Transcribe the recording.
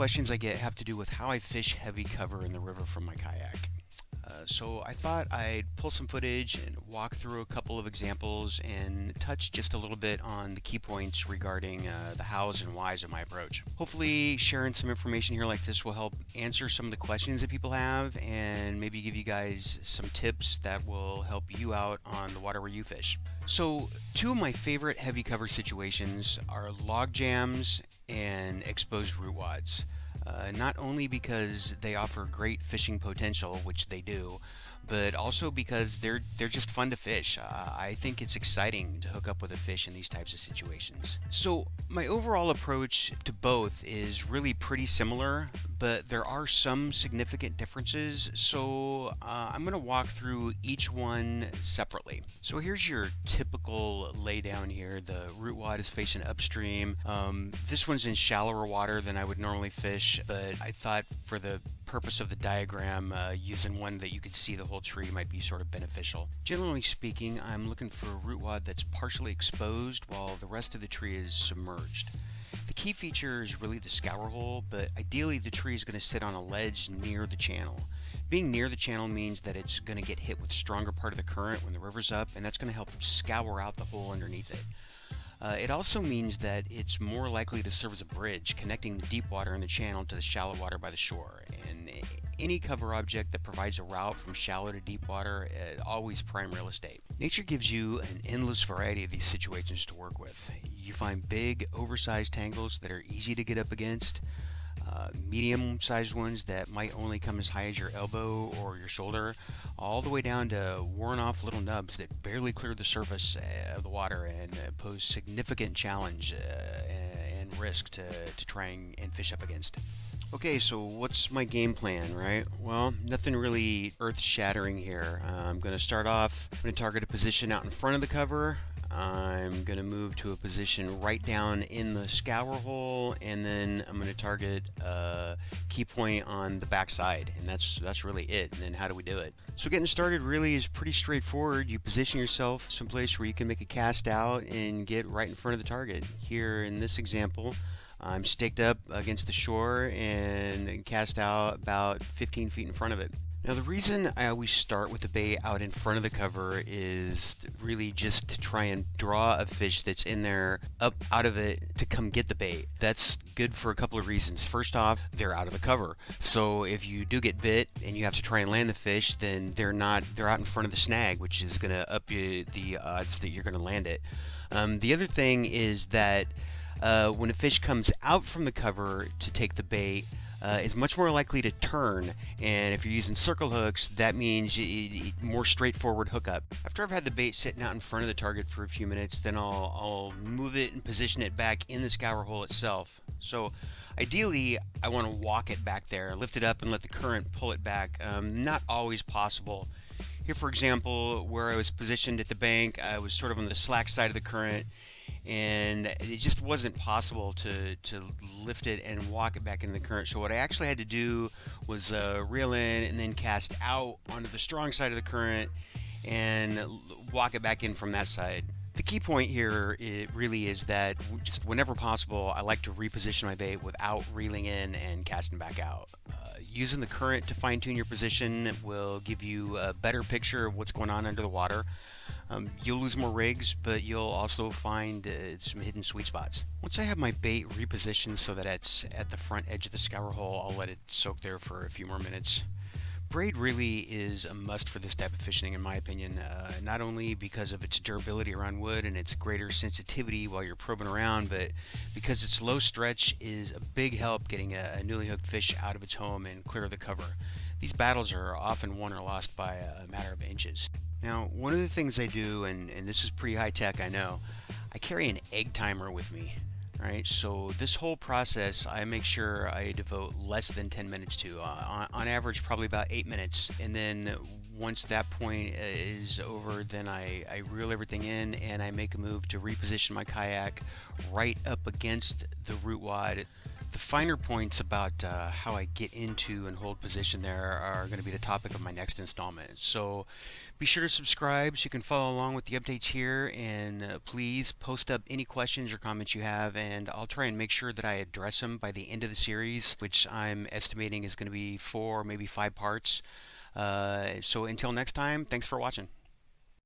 questions I get have to do with how I fish heavy cover in the river from my kayak. So I thought I'd pull some footage and walk through a couple of examples and touch just a little bit on the key points regarding the hows and whys of my approach. Hopefully sharing some information here like this will help answer some of the questions that people have and maybe give you guys some tips that will help you out on the water where you fish. So two of my favorite heavy cover situations are Logjams and exposed root-wads. Not only because they offer great fishing potential, which they do, but also because they're just fun to fish. I think it's exciting to hook up with a fish in these types of situations. So my overall approach to both is really pretty similar, but there are some significant differences, so I'm going to walk through each one separately. So here's your typical laydown here. The root wad is facing upstream. This one's in shallower water than I would normally fish, but I thought for the purpose of the diagram, using one that you could see the whole tree might be sort of beneficial. Generally speaking, I'm looking for a root wad that's partially exposed while the rest of the tree is submerged. The key feature is really the scour hole, but ideally the tree is going to sit on a ledge near the channel. Being near the channel means that it's going to get hit with stronger part of the current when the river's up, and that's going to help scour out the hole underneath it. It also means that it's more likely to serve as a bridge connecting the deep water in the channel to the shallow water by the shore. And any cover object that provides a route from shallow to deep water always prime real estate. Nature gives you an endless variety of these situations to work with. You find big, oversized tangles that are easy to get up against, medium-sized ones that might only come as high as your elbow or your shoulder, all the way down to worn-off little nubs that barely clear the surface of the water and pose significant challenge and risk to try and fish up against. Okay, so what's my game plan, right? Well, nothing really earth-shattering here. I'm going to start off, I'm going to target a position out in front of the cover. I'm going to move to a position right down in the scour hole, and then I'm going to target a key point on the back side, and that's really it. And then how do we do it? So getting started really is pretty straightforward. You position yourself someplace where you can make a cast out and get right in front of the target. Here in this example, I'm staked up against the shore and cast out about 15 feet in front of it. Now the reason I always start with the bait out in front of the cover is really just to try and draw a fish that's in there up out of it to come get the bait. That's good for a couple of reasons. First off, they're out of the cover. So if you do get bit and you have to try and land the fish, then they're out in front of the snag, which is going to up the odds that you're going to land it. The other thing is that when a fish comes out from the cover to take the bait, is much more likely to turn, and if you're using circle hooks, that means more straightforward hookup. After I've had the bait sitting out in front of the target for a few minutes, then I'll move it and position it back in the scour hole itself. So ideally, I want to walk it back there, lift it up and let the current pull it back. Not always possible. Here, for example, where I was positioned at the bank, I was sort of on the slack side of the current, and it just wasn't possible to lift it and walk it back into the current. So what I actually had to do was reel in and then cast out onto the strong side of the current and walk it back in from that side. The key point here really is that just whenever possible, I like to reposition my bait without reeling in and casting back out. Using the current to fine-tune your position will give you a better picture of what's going on under the water. You'll lose more rigs, but you'll also find some hidden sweet spots. Once I have my bait repositioned so that it's at the front edge of the scour hole, I'll let it soak there for a few more minutes. Braid really is a must for this type of fishing, in my opinion, not only because of its durability around wood and its greater sensitivity while you're probing around, but because its low stretch is a big help getting a newly hooked fish out of its home and clear of the cover. These battles are often won or lost by a matter of inches. Now, one of the things I do, and this is pretty high tech, I know, I carry an egg timer with me. Right, so this whole process I make sure I devote less than 10 minutes to, on average probably about 8 minutes, and then once that point is over, then I reel everything in and I make a move to reposition my kayak right up against the root wad. The finer points about how I get into and hold position there are going to be the topic of my next installment. So be sure to subscribe so you can follow along with the updates here, and please post up any questions or comments you have, and I'll try and make sure that I address them by the end of the series, which I'm estimating is going to be 4, maybe 5 parts. So until next time, thanks for watching.